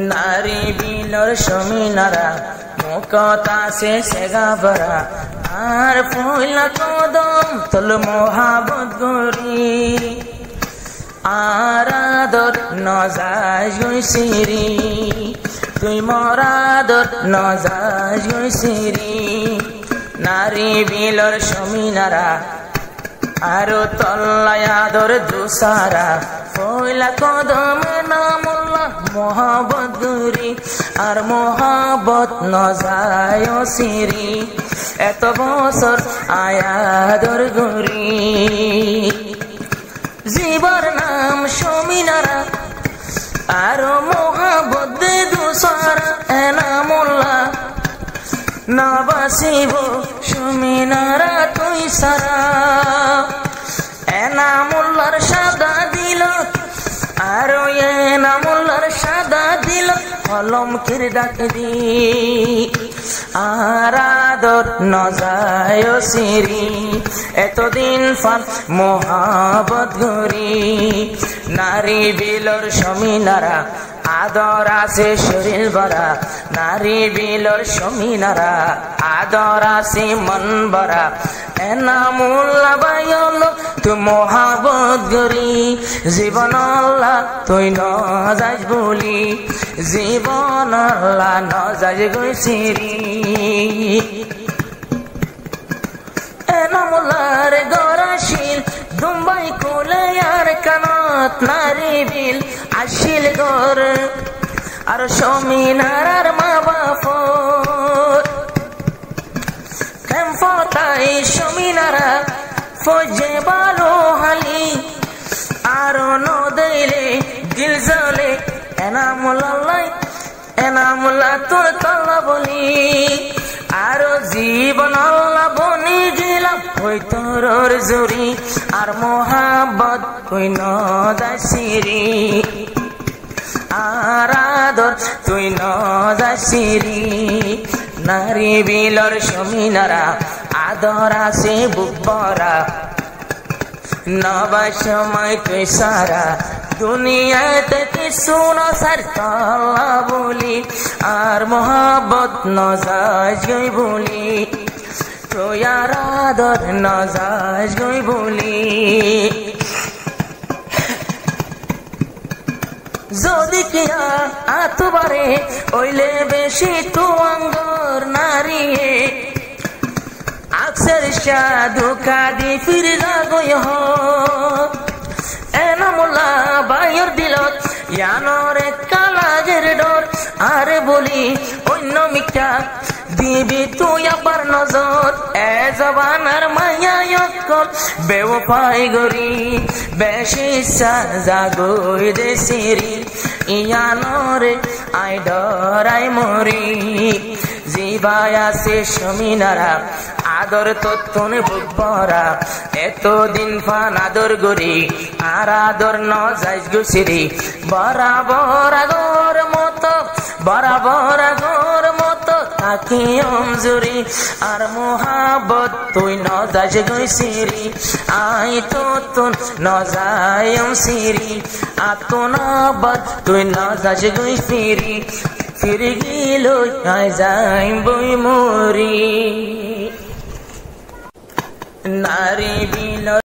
নারী বিলর সমিনারা মুখত আছে সেগাবরা আর ফুলা কদম তল মহাবত গরি আরাদর নজাজ গৈছিরি তুই মরাদর নজাজ গৈছিরি নারী বিলর সমিনারা আরো তল্লায়াদর দুসারা ফুলা কদম নামুল্লাহ মোহাবত গুরি আর মোহাবত নজায় সিরি এত বছর আয়াদর গুরি জীবর নাম সমিনারা আরো মোহাবত দুসারা এনামুল্লাহ নবাসিব সমিনারা তুই সারা এনামুল্লার সাদা দিল আরো এনামুল্লার সাদা দিল কলমকের ডাক দি আরাদর নজায় সিরি এতদিন ফান মোহাবত গরি নারী বিলর সমিনারা আদর আছে শরীর ভরা নারী বিলর সমিনারা আদর আছে মন ভরা এনামুল্লাহ বাইল তু মোহাবত গরি জীবন আল্লাহ তুই নজাজ বলি জীবন আল্লাহ নজাজ গৈছিরি এনামুল্লাহর গরাশিল দুম্বাই কোলে আর কানত নারী বিল আসিল গর আর সমিনারার মা বাপর ফতাই সমিনারা ফজে বালো হালি আর নদইলে দিল জলে এনামুল্লাহ তোর তল্লা বলি আরো জীবন আল্লাহ বনি দিলাম ওই তোর জুরি আর মোহাব্বত তুই নজাসিরি আরাদর তুই নজাসিরি নারী বিলর সমিনারা আদর আছে বুকবরা নবা সময় তুই সারা দুনিয়াতে কিছু না সার তল্লা বলি আর মোহাব্বত নজাজ গই বলি তুই আরাদর নজাজ গই বলি যদি কিয়া আতবারে ওইলে বেশি তু আঙ্গর নারী আকসর শাহ ধোকা দি ফির গই হ এনামুল্লাহ বাইর দিলত ইয়ানরে কালাজের ডর আরে বলি অন্য মিথ্যা দিবি তুই আবার নজর এ জবানার মায়া অকল বেওফাই গরি বেশি সাজা গই দে সিরি ইয়ানরে আই ডরাই মরি জীবাই আছে সমিনারা আদর তত্তন বুকবরা এতদিন ফান আদর গরি আর আদর নজাইজ গুছিরি বরাবর আগর মতো থাকি অমজুরি আর মোহাবত তুই নজাইজ গৈছিরি আই তত্তন নজায়ম সিরি আতনাবত তুই নজাইজ গই ফিরি গিল আই যাই বই মরি নারী